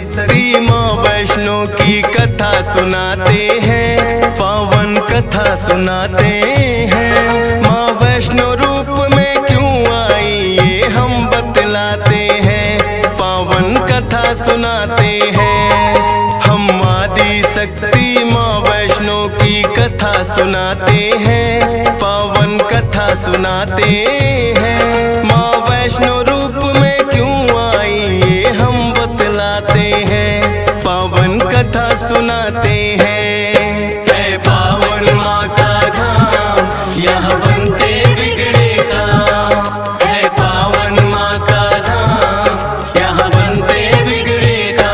शक्ति माँ वैष्णो की कथा सुनाते हैं, पावन कथा सुनाते हैं। माँ वैष्णो रूप में क्यों आई ये हम बतलाते हैं, पावन कथा सुनाते हैं। हम आदि शक्ति माँ वैष्णो की कथा सुनाते हैं, पावन कथा सुनाते हैं। माँ वैष्णो रूप में क्यों आई ये हम बतलाते हैं, पावन कथा सुनाते हैं। है पावन माँ का धाम, यहाँ बनते बिगड़े काम। है पावन माँ का धाम, यहाँ बनते बिगड़े काम।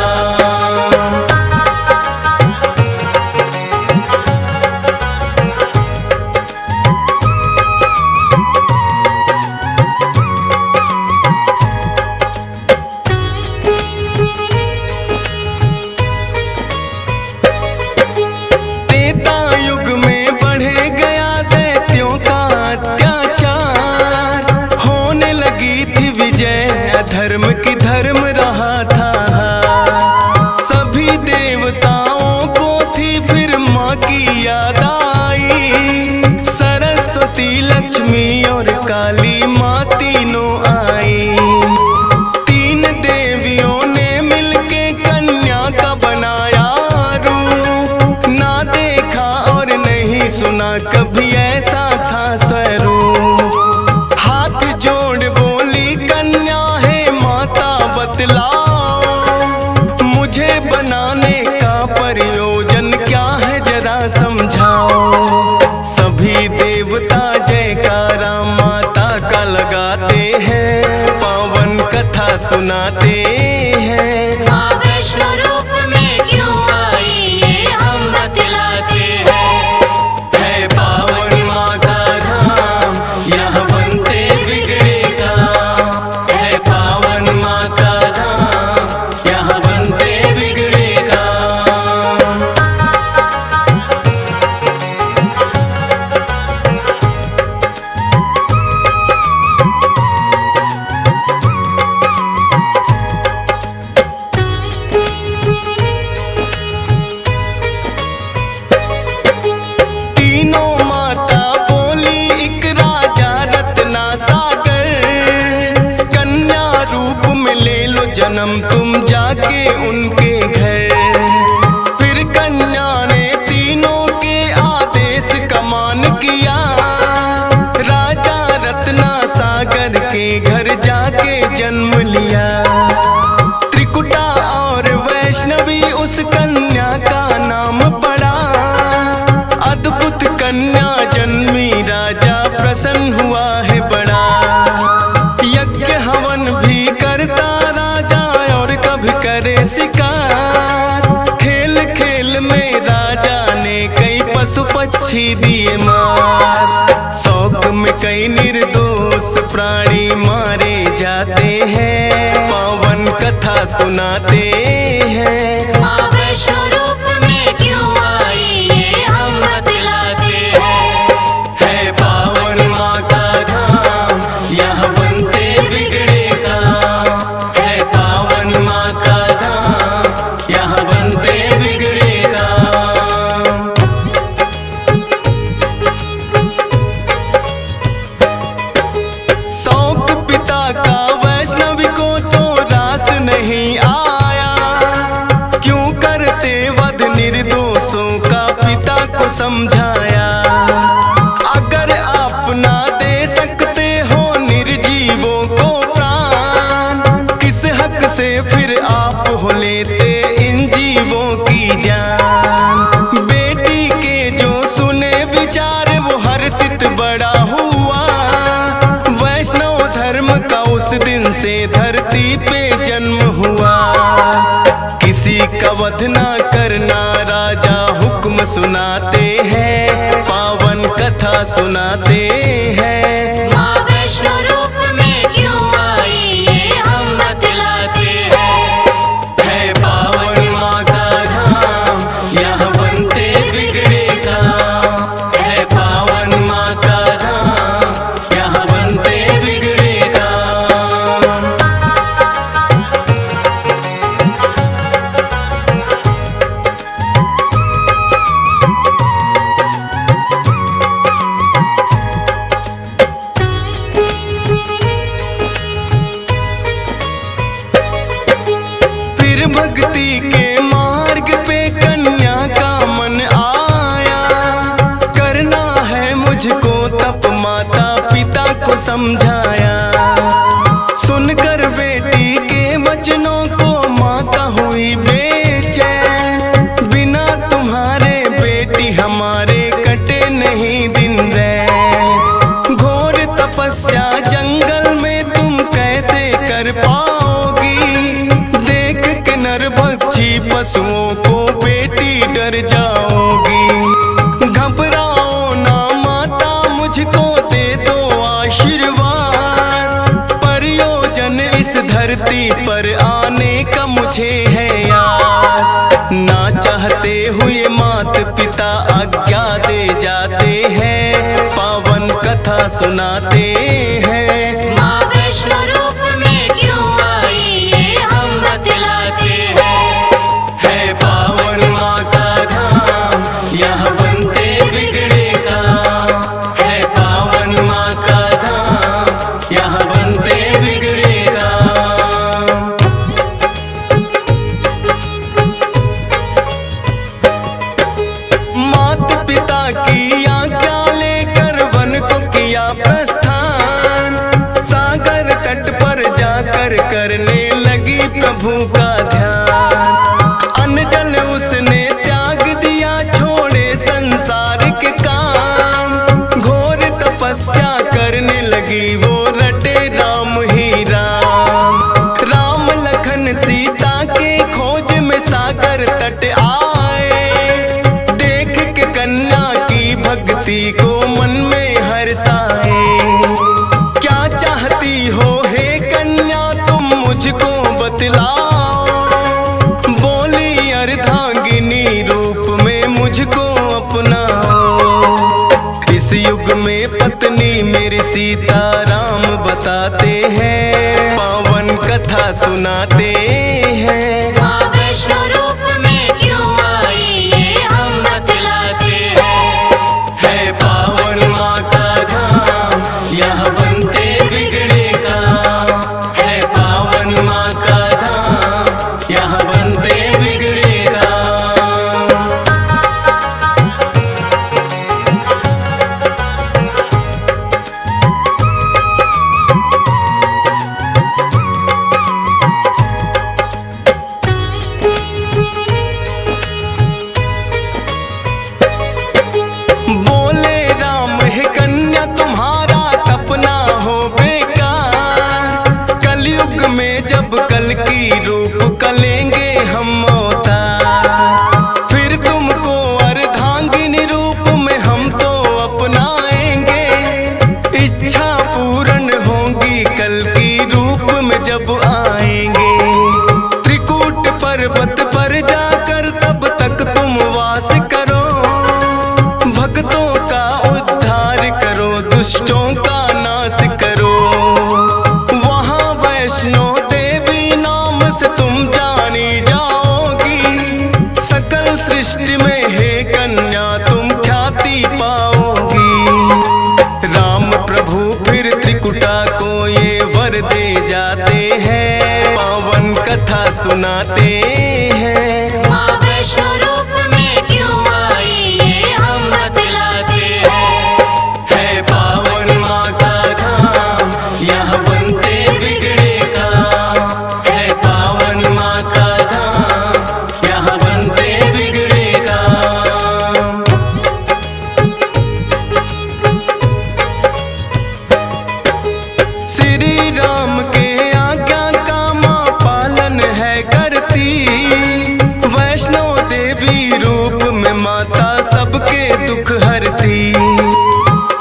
धर्म की धर्म रहा था, सभी देवताओं को थी फिर माँ की याद आई। सरस्वती लक्ष्मी और काली माँ तीनों आई। तीन देवियों ने मिलके कन्या का बनाया रूप, ना देखा और नहीं सुना कभी ऐसा था स्वरूप। हाथ जोड़ बोली कन्या बतलाओ, मुझे बनाने का प्रयोजन क्या है जरा समझाओ। सभी देवता जयकारा माता का लगाते हैं, पावन कथा सुनाते हैं। माँ वैष्णो रूप में क्यों आई ये हम बतलाते हैं। है पावन माँ का धाम, यहाँ बनते बिगड़े काम। है पावन माँ का जन्म तुम जाके उनके घर। फिर कन्या ने तीनों के आदेश का मान किया, राजा रत्ना सागर के घर जाके जन्म लिया। त्रिकुटा और वैष्णवी उस कन्या का नाम पड़ा। अद्भुत कन्या जन्मी राजा प्रसन्न हुआ है बड़ा। यज्ञ हवन भी करता करे शिकार। खेल खेल में राजा ने कई पशु पक्षी दिए मार। शौक में कई निर्दोष प्राणी मारे जाते हैं, पावन कथा सुनाते हैं। माँ वैष्णो रूप में क्यों आई ये हम बतलाते हैं। है पावन माँ का धाम, यहाँ बनते बिगड़े काम। है पावन माँ का समझाया। अगर आप ना दे सकते हो निर्जीवों को प्राण, किस हक से फिर आप हो लेते इन जीवों की जान। बेटी के जो सुने विचार वो हर्षित बड़ा हुआ। वैष्णव धर्म का उस दिन से धरती पे जन्म हुआ। किसी का वध ना करना राजा हुक्म सुनाते हैं, पावन कथा सुनाते हैं। माँ वैष्णो रूप में क्यों आई ये हम बतलाते हैं। है पावन माँ का धाम, यहाँ बनते बिगड़े काम। है पावन माँ का धाम, यहाँ बनते बिगड़े काम। समझाया। सुनकर बेटी के वचनों को माता हुई बेचैन, बिना तुम्हारे बेटी हमारे कटे नहीं दिन रैन। घोर तपस्या जंगल में तुम कैसे कर पाओगी, देख के नरभक्षी पशुओं को बेटी डर जाओगी। घबराओ ना माता, मुझको दे दो आशीर्वाद, प्रयोजन इस धरती पर आने का मुझे है याद। ना चाहते हुए मात पिता आज्ञा दे जाते हैं, पावन कथा सुनाते हैं। माँ वैष्णो रूप में क्यों आई ये हम बतलाते हैं। है पावन माँ का धाम, यहाँ बनते बिगड़े काम। है पावन माँ का धाम, यहाँ बनते बिगड़े काम। मात पिता की आज्ञा लेकर वन को किया प्रस्थान, सागर तट पर जाकर करने लगी प्रभु का ध्यान। अन्न जल उसने त्याग दिया, छोड़े संसार के काम। घोर तपस्या करने लगी वो, रटे राम ही राम। राम लखन सीता के खोज में सागर तट आए, देख के कन्या की भक्ति को मन में हर्षाए। क्या चाहती हो हे कन्या तुम मुझको बतलाओ, बोली अर्धांगिनी रूप में मुझको अपनाओ। इस युग में पत्नी मेरी सीता राम बताते हैं, पावन कथा सुनाते हैं। माँ वैष्णो रूप में क्यों आई ये हम बतलाते हैं। है पावन माँ का धाम, यहाँ बनते बिगड़े काम। है पावन माँ का धाम, यहाँ बनते बिगड़े काम। बोले राम हे कन्या तुम्हारा तपना हो बेकार, कलयुग में जब कल की रूप कलेंगे हम अवतार, फिर तुमको अर्धांगिनी रूप में हम तो अपनाएंगे। इच्छा पूर्ण होगी कल की रूप में जब आएंगे। त्रिकूट पर्वत पर जाकर तब तक तुम वास करो, भक्तों का उद्धार करो, दुष्टों का नाश करो। वहाँ वैष्णो देवी नाम से तुम जानी जाओगी, सकल सृष्टि में हे कन्या तुम ख्याति पाओगी। राम प्रभु फिर त्रिकुटा को ये वर दे जाते हैं, पावन कथा सुनाते हैं। माँ वैष्णो रूप में क्यों आई ये हम बतलाते हैं। है पावन माँ का धाम, यहाँ बनते बिगड़े काम। है पावन माँ का धाम, यहाँ बनते बिगड़े काम। श्री राम के आज्ञा का माँ पालन है करती, वैष्णो देवी रूप में माता सबके दुख हरती।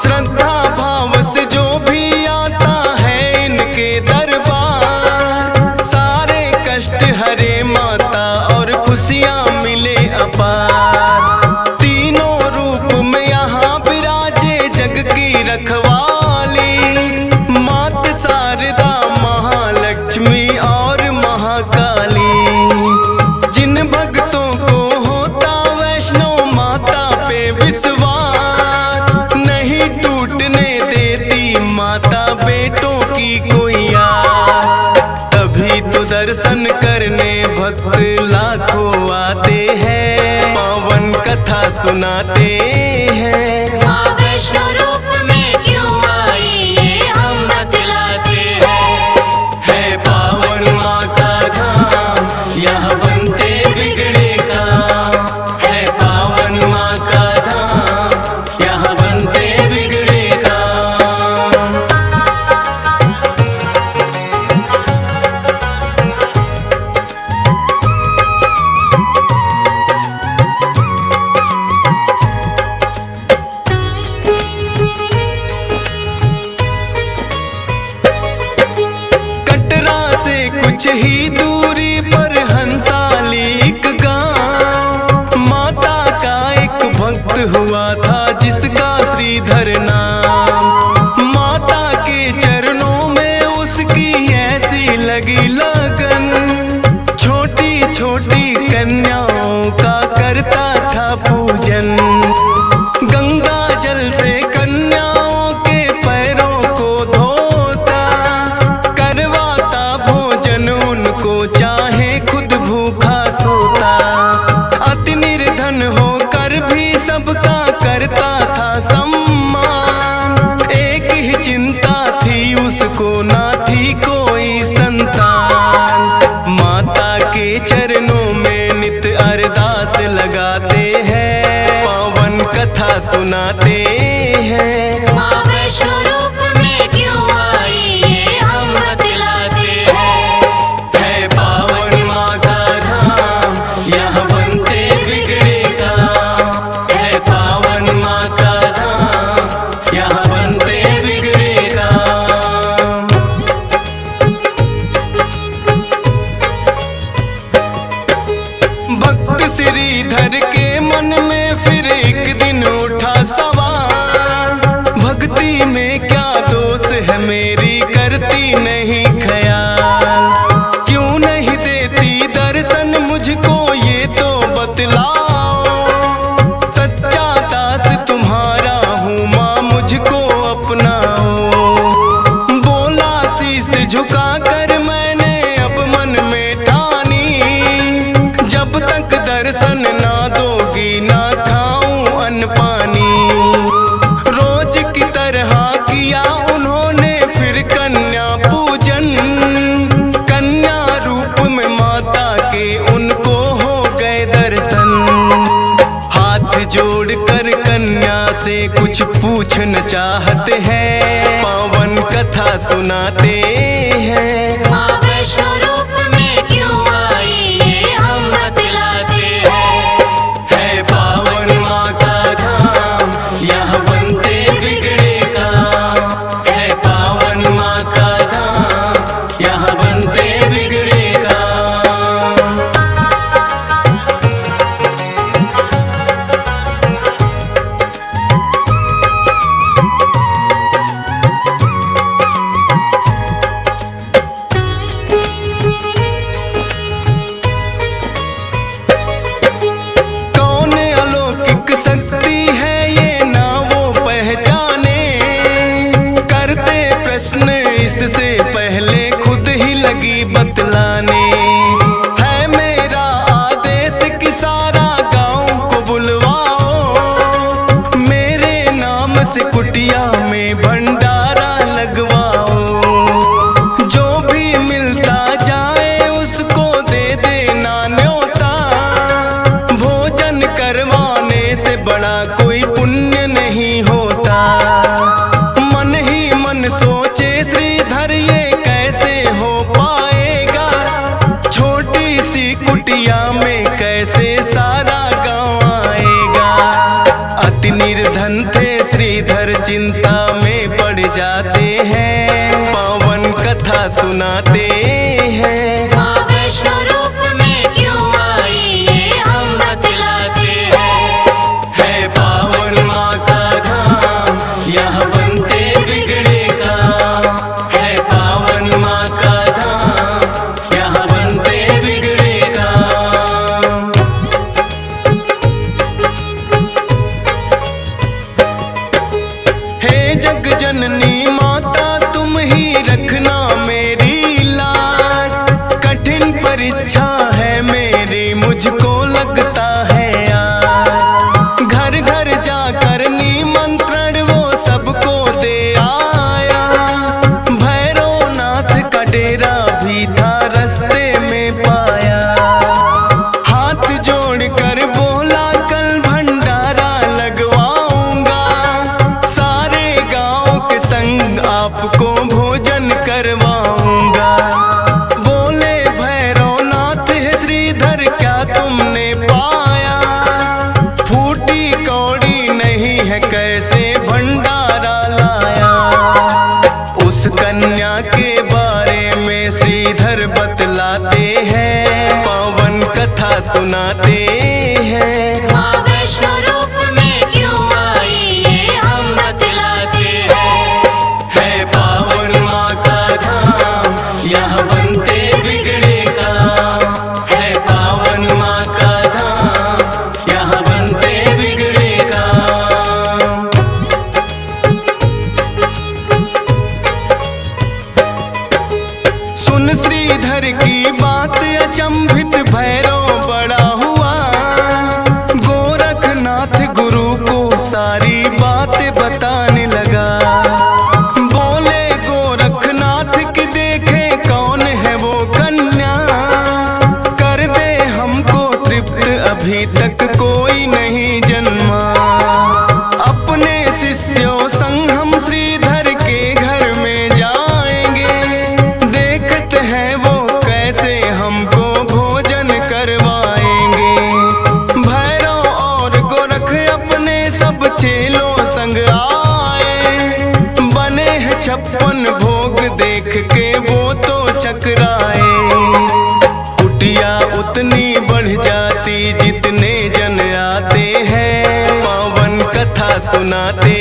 श्रद्धा भाव से जो भी आता है इनके दरबार, सारे कष्ट हरे माता और खुशियाँ मिले अपार। तीनों रूप में यहाँ विराजे जग की रखवाली, मात शारदा महालक्ष्मी और महाकाली। जिन भक्तों को होता वैष्णो माता पे विश्वास, नहीं टूटने देती माता बेटों की कोई आस। तभी तो दर्शन करने भक्त लाखों आते हैं, पावन कथा सुनाते हैं। माँ वैष्णो रूप में क्यों आई ये हम कुछ ही दूरी पर हंसाली एक गांव, माता का एक भक्त हुआ था जिसका श्रीधर नाम। माता के चरणों में उसकी ऐसी लगी लगन, छोटी छोटी कन्याओं का करता था पूजन। गंगा जल से कन्याओं के पैरों को धोता, करवाता भोजन उनको चाहे खुद भूखा सोता। अति निर्धन होकर भी सबका करता था सम्मान, एक ही चिंता थी उसको ना थी कोई संतान। माता के चरणों में नित अरदास लगाते हैं, पावन कथा सुनाते हैं। माँ वैष्णो रूप में क्यों आई ये हम बतलाते हैं। है पावन माँ का धाम, यहाँ बनते बिगड़े काम। है पावन माँ का धाम, यहाँ बनते बिगड़े काम। भक्त श्रीधर के मन में फिर एक दिन उठा सवाल, भक्ति में क्या दोष है मेरी करती नहीं ख्याल। क्यों नहीं देती दर्शन मुझको ये तो बतलाओ, सच्चा दास तुम्हारा हूँ माँ मुझको अपनाओ। बोला शीश झुका कर मैंने अब मन में ठानी, जब तक दर्शन ना दोगी ना खाऊं अन्न पानी। रोज की तरह किया उन्होंने फिर कन्या पूजन, कन्या रूप में माता के उनको हो गए दर्शन। हाथ जोड़कर कन्या से कुछ पूछना चाहते हैं, पावन कथा सुनाते हैं। माँ वैष्णो रूप में क्यों आई ये हम बतलाते हैं। है पावन माँ का धाम, यहाँ बनते बिगड़े काम। है पावन माँ का धाम, यहाँ बनते बिगड़े काम। कौन अलौकिक शक्ति है ये ना वो पहचाने, करते प्रश्न इससे पहले खुद ही लगी बतलाने। है मेरा आदेश कि सारा गांव को बुलवाओ, मेरे नाम से कुटिया में भंडारा लगवाओ। जो भी मिलता जाए उसको दे देना न्योता, भोजन करवाने से बड़ा कोई पुण्य नहीं होता। मन ही मन सोचे श्रीधर ये कैसे हो पाएगा, छोटी सी कुटिया में कैसे सारा गांव आएगा। अति निर्धन थे श्रीधर चिंता में पड़ जाते हैं, पावन कथा सुनाते हैं। माँ वैष्णो रूप में क्यों आई ये हम बतलाते हैं। है पावन माँ का धाम, यहाँ बनते बिगड़े काम। है पावन माँ का धाम, यहाँ बनते बिगड़े काम। हे जग जननी माता तुम ही रखना मेरी लाज, कठिन परीक्षा है मेरी मुझको लगता है आज। घर घर जाकर निमंत्रण वो सबको दे आया, भैरवनाथ का डेरा भी था रास्ते में पाया। हाथ जोड़कर बोला कल भंडारा लगवाऊंगा, सारे गांव के संग आपको भोजन करवाऊंगा। बोले भैरवनाथ है श्रीधर क्या तुमने पाया, फूटी कौड़ी नहीं है कैसे भंडारा लाया। उस कन्या के बारे में श्रीधर बतला सुनाते हैं। माँ वैष्णो रूप में क्यों आई ये हम बतलाते हैं। है पावन माँ का धाम, यहाँ बनते बिगड़े काम। है पावन माँ का धाम, यहाँ बनते बिगड़े काम। सुन श्रीधर की बात अचंभित भैरव बड़ा हुआ। गोरखनाथ गुरु को सारी बातें बताने लगा। बोले गोरखनाथ की देखे कौन है वो कन्या, कर दे हमको तृप्त अभी तक कोई नहीं जन्मा। अपने शिष्यों संग हम श्रीधर के घर में जाएंगे, देखते हैं वो कैसे हमको भोजन करवाएंगे। भैरव और गोरख अपने सब चेलों संग आए, बने हैं 56 भोग देख के वो तो चकराए। कुटिया उतनी बढ़ जाती जितने जन आते हैं, पावन कथा सुनाते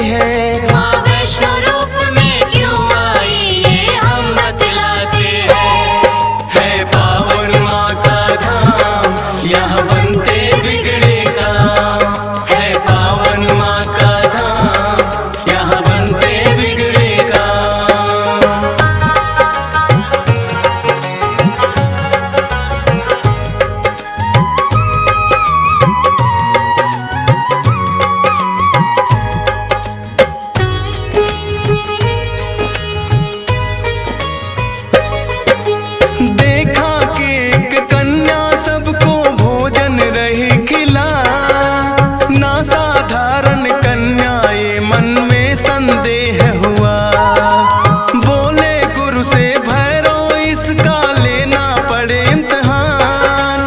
हैं। माँ वैष्णो रूप में क्यों आई ये हम बतलाते हैं। है पावन माँ का धाम, यहाँ बनते बिगड़े काम। है पावन माँ का धाम, यहाँ बनते बिगड़े काम। देखा कि एक कन्या सबको भोजन रही खिला। ना साधारण कन्या ये मन में संदेह हुआ। बोले गुरु से भैरव इसका लेना पड़े इम्तिहान।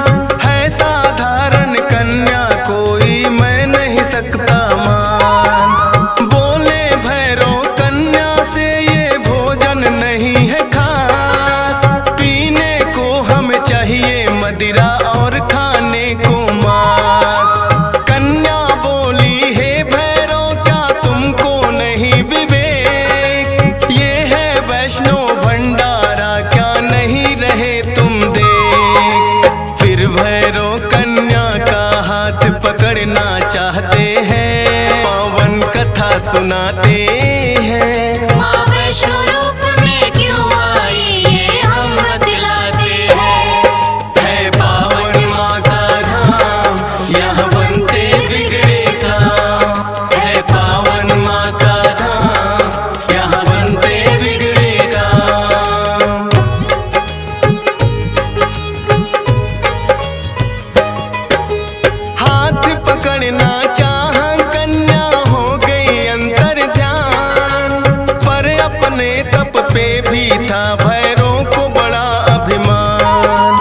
है साधारण कन्या कोई मैं नहीं सकता मान। बोले भैरव कन्या से ये भोजन नहीं है खास। पीने को हमें चाहिए मदिरा और खाने को मांस। कन्या बोली हे भैरव क्या तुमको नहीं विवेक। ये है वैष्णो भंडारा क्या नहीं रहे तुम देख। फिर भैरव कन्या का हाथ पकड़ना चाहते हैं, पावन कथा सुनाते हैं। माँ वैष्णो रूप में क्यों आई ये हम बतलाते हैं। है पावन माँ का धाम, यहाँ बनते बिगड़े काम। है पावन माँ का धाम, यहाँ बनते बिगड़े काम। हाथ पकड़ना चाह कन्या हो गई अंतर ध्यान। पर अपने तप पे भी था भैरव को बड़ा अभिमान।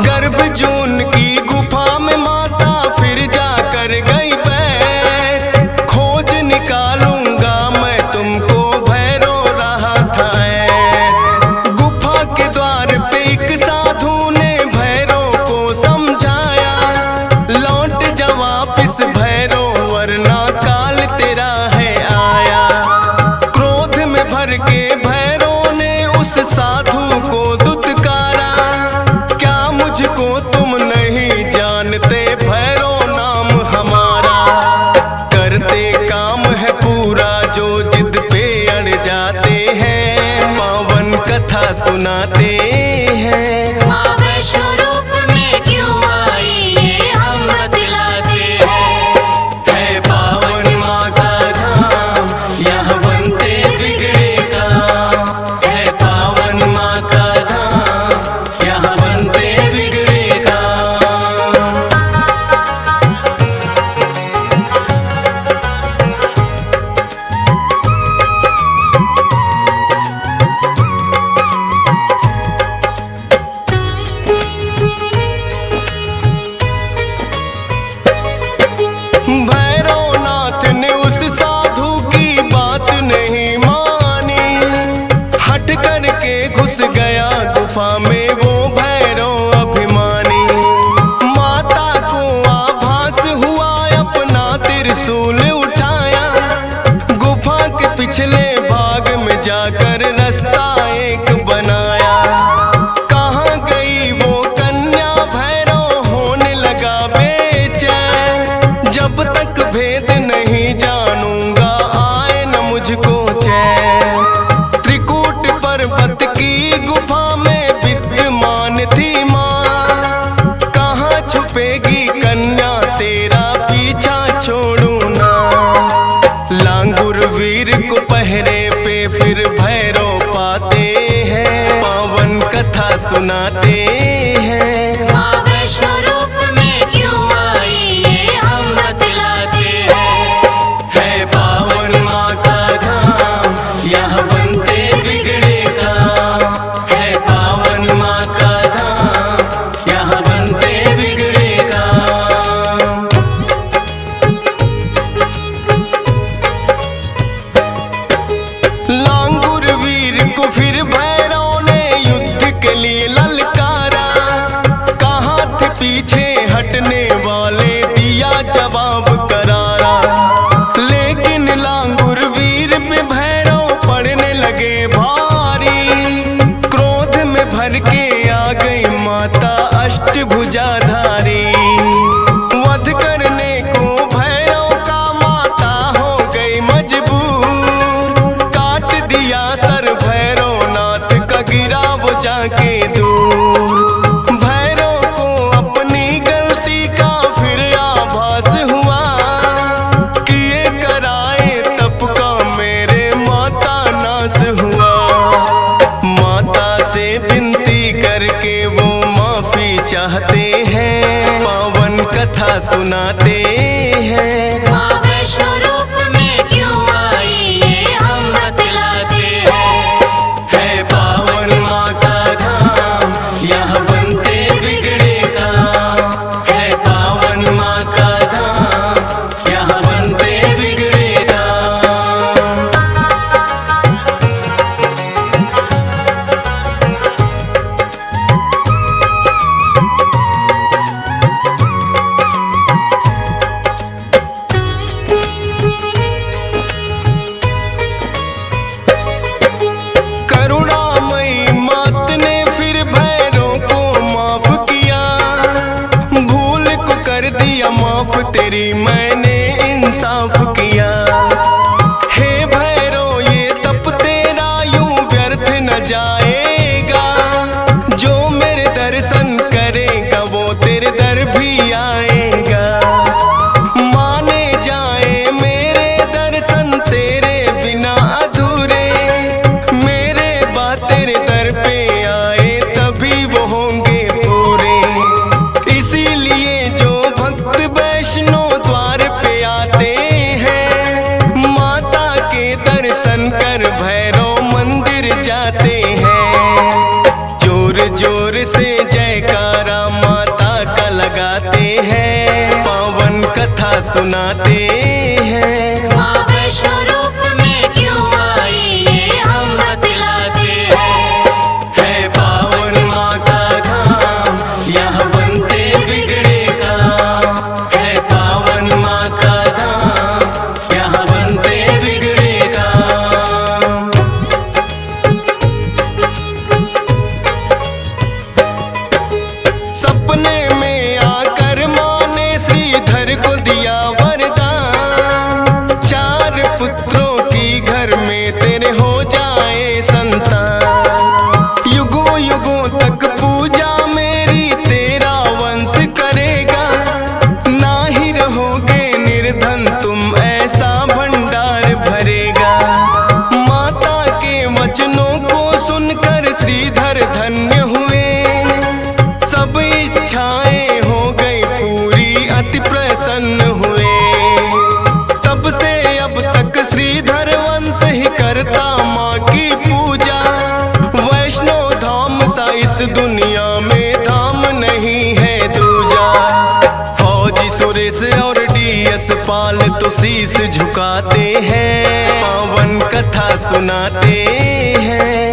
गर्भ जून की गुफा में माता फिर जाकर गई बैठ। खोज निकालूंगा मैं तुमको भैरव रहा था ऐठ। गुफा के द्वार पे एक साधु ने भैरव को समझाया। लौट जा वापिस भैरव वरना काल तेरा है आया। क्रोध में भर के भैरव ने उस साधु को दुत्कारा। क्या मुझको तुम नहीं जानते भैरव नाम हमारा। करते काम है पूरा जो जिद पे अड़ जाते हैं, पावन कथा सुनाते हैं। माँ वैष्णो रूप में क्यों आई ये हम बतलाते हैं। है पावन माँ का धाम, यहाँ बनते बिगड़े काम। है पावन माँ का धाम, यहाँ बनते बिगड़े काम। जाकर रास्ता एक बनाया। कहाँ गई वो कन्या भैरव होने लगा बेचैन। जब तक भेद नहीं जानूंगा आए न मुझको चैन। त्रिकूट पर्वत की गुफा में विद्यमान थी माँ। कहाँ छुपेगी कन्या तेरा पीछा छोड़ू ना। लांगुर वीर को पहरे पे फिर भैरव पाते हैं। पावन कथा सुनाते हैं। माँ वैष्णो रूप में क्यों आई ये हम बतलाते हैं। है पावन माँ का धाम यहाँ बनते बिगड़े काम। है पावन माँ का धाम यहाँ बनते बिगड़े काम। लांगुर वीर को फिर भैरव ने युद्ध के लिए ललकारा। कहाँ थे पीछे हटने वाले दिया जवाब करारा। लेकिन लांगुर वीर पे भैरव पड़ने लगे भारी। क्रोध में भर के आ गई माता अष्टभुजाधारी। वध करने को भैरव का माता हो गई मजबूर। काट दिया सर भैरवनाथ का गिरा वो जाके दूर। भैरव को अपनी गलती का फिर आभास हुआ। किए कराए तप का मेरे माता नाश हुआ। माता से विनती करके वो माफी चाहते हैं। पावन कथा सुनाते हैं। माँ वैष्णो रूप में क्यों आई ये हम बतलाते हैं। है पावन माँ का धाम यहाँ बनते बिगड़े काम। है पावन माँ का धाम यहाँ बनते बिगड़े काम। करुणामयी मात ने फिर भैरव को माफ किया। भूल को कर दिया माफ तेरी मैंने इंसाफ किया। हे भैरव ये तप तेरा यूं व्यर्थ न जाएगा। जो मेरे दर्शन करेगा वो तेरे दर भी आएगा। माने जाए मेरे दर्शन तेरे बिना अधूरे। मेरे बाद तेरे दर पे आए तभी वो होंगे पूरे। इसीलिए जो भक्त वैष्णो द्वार पे आते हैं। माता के दर्शन कर भैरव मंदिर जाते हैं। जोर जोर से जयकारा माता का लगाते हैं। पावन कथा सुनाते हैं। माँ वैष्णो रूप में क्यों आई ये हम बतलाते हैं। है पावन माँ का धाम यहाँ बनते बिगड़े काम। है पावन माँ का धाम यहाँ बनते बिगड़े काम। सपने में आकर माँ ने श्रीधर को दिया वरदान। 4 पुत्रों की घर में तेरे हो जाए संतान। युगों युगों तक पूजा मेरी तेरा वंश करेगा। ना ही रहोगे निर्धन तुम ऐसा भंडार भरेगा। माता के वचनों को सुनकर श्रीधर धन्य हुए। सब इच्छाएं हो गई पूरी अति प्रसन्न हुए। तब से अब तक श्रीधर वंश ही करता माँ की पूजा। वैष्णो धाम सा इस दुनिया में धाम नहीं है दूजा। फौजी सुरेश और डीएस पाल तो शीश झुकाते हैं। पावन कथा सुनाते हैं।